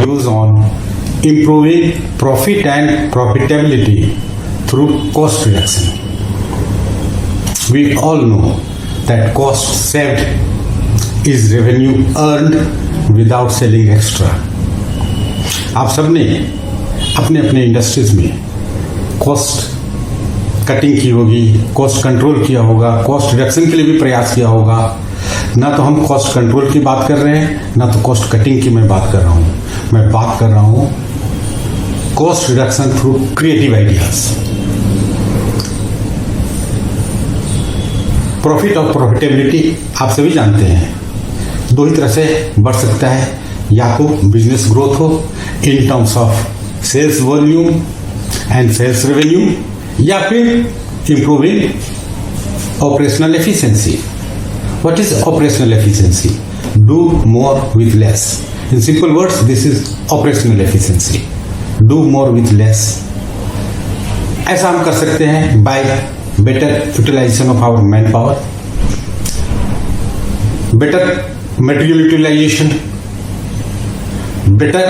views on improving profit and profitability through cost reduction. We all know that cost saved is revenue earned without selling extra. आप सबने अपने अपने industries में cost cutting की होगी, cost control किया होगा, कॉस्ट रिडक्शन के लिए भी प्रयास किया होगा. ना तो हम कॉस्ट कंट्रोल की बात कर रहे हैं, ना तो कॉस्ट कटिंग की मैं बात कर रहा हूं. मैं बात कर रहा हूं cost reduction through creative ideas. Profit और प्रॉफिटेबिलिटी आप सभी जानते हैं दो ही तरह से बढ़ सकता है. या तो बिजनेस ग्रोथ हो in terms of sales volume and sales revenue, या फिर improving operational efficiency. What is operational efficiency? Do more with less. In simple words, this is operational efficiency. Do more with less. ऐसा हम कर सकते हैं by better utilization of our manpower, better material utilization, better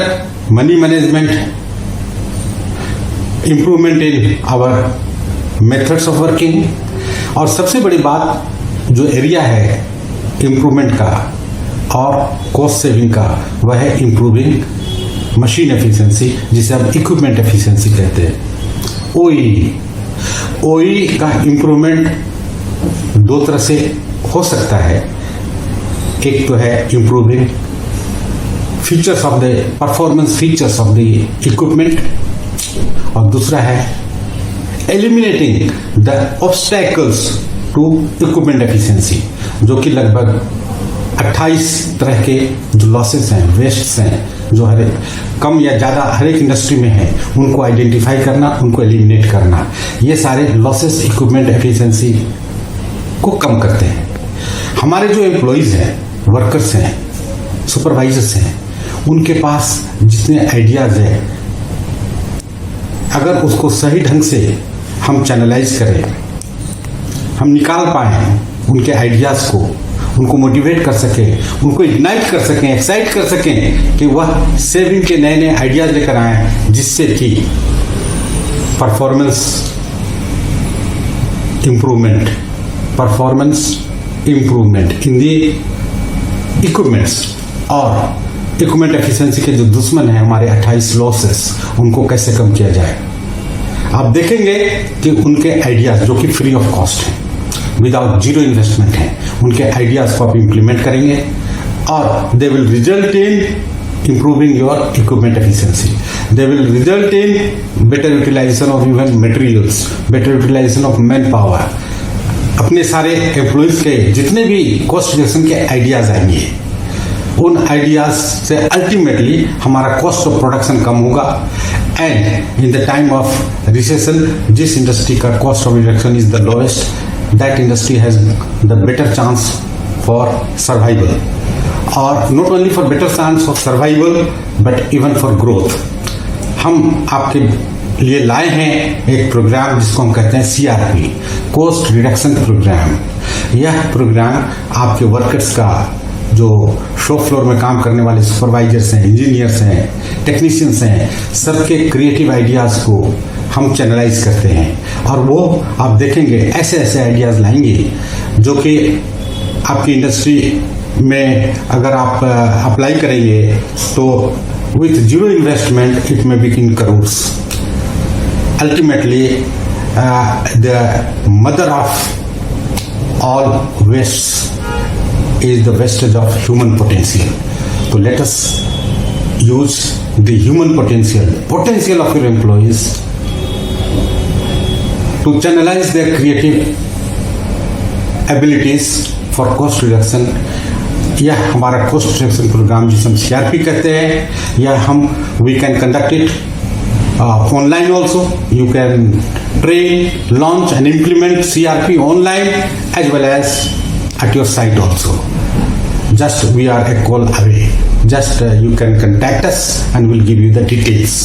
money management, improvement in our methods of working. और सबसे बड़ी बात जो एरिया है इम्प्रूवमेंट का और कॉस्ट सेविंग का, वह है इम्प्रूविंग मशीन एफिशिएंसी, जिसे हम इक्विपमेंट एफिशिएंसी कहते हैं. ओई का इम्प्रूवमेंट दो तरह से हो सकता है. एक तो है improving features of the performance features of the equipment, और दूसरा है eliminating the obstacles to equipment efficiency, जो कि लगभग 28 तरह के जो लॉसेस हैं, वेस्ट्स हैं, जो कम या ज़्यादा हर एक इंडस्ट्री में है, उनको आइडेंटिफाई करना, उनको एलिमिनेट करना. ये सारे लॉसेस इक्विपमेंट एफिशिएंसी को कम करते हैं. हमारे जो एम्प्लॉयज़ हैं, वर्कर्स हैं, सुपरवाइजर्स हैं, उनके पास जितने आइडियाज़ हैं, अगर उसको सही ढंग से हम चैनलाइज करें, हम निकाल पाएँ उनके आइडियाज़ को, उनको मोटिवेट कर सकें, उनको इग्नाइट कर सकें, एक्साइट कर सकें कि वह सेविंग के नए नए आइडियाज़ लेकर आएँ, जिससे कि performance improvement in the equipments, और इक्विपमेंट एफिशिएंसी के जो दुश्मन हैं हमारे 28 लॉसेस, उनको कैसे कम किया जाए. आप देखेंगे कि उनके आइडियाज़ जो कि फ्री ऑफ कॉस्ट हैं, विदाउट जीरो इन्वेस्टमेंट है, उनके आइडियाज़ को आप इम्प्लीमेंट करेंगे और they will result in improving your equipment efficiency. They will result in better utilization of even materials, better utilization of manpower. अपने सारे एम्प्लॉयज़ के जितने भी कॉस्ट रिडक्शन के आइडियाज़ आएंगे, उन आइडियाज़ से अल्टीमेटली हमारा कॉस्ट ऑफ प्रोडक्शन कम होगा. And in the time of recession, जिस इंडस्ट्री का cost of reduction is the lowest, that industry has the better chance for survival, or not only for better chance of survival but even for growth. हम आपके लिए लाए हैं एक programme जिसको हम कहते हैं CRP, कॉस्ट रिडक्शन प्रोग्राम. यह प्रोग्राम आपके वर्कर्स का, जो शॉप फ्लोर में काम करने वाले सुपरवाइजर्स हैं, इंजीनियर्स हैं, टेक्नीशियंस हैं, सबके क्रिएटिव आइडियाज़ को हम चैनलाइज करते हैं. और वो आप देखेंगे ऐसे ऐसे आइडियाज़ लाएंगे जो कि आपकी इंडस्ट्री में अगर आप अप्लाई करेंगे तो विथ जीरो इन्वेस्टमेंट इट में बिगिन करोर्स. Ultimately the mother of all waste is the wastage of human potential. तो let us use the human potential of your employees to channelize their creative abilities for cost reduction. यह हमारा cost reduction programme जिसे हम CRP कहते हैं, यह हम we can conduct it online also. You can train, launch and implement CRP online as well as at your site also. Just we are a call away. Just you can contact us and we'll give you the details.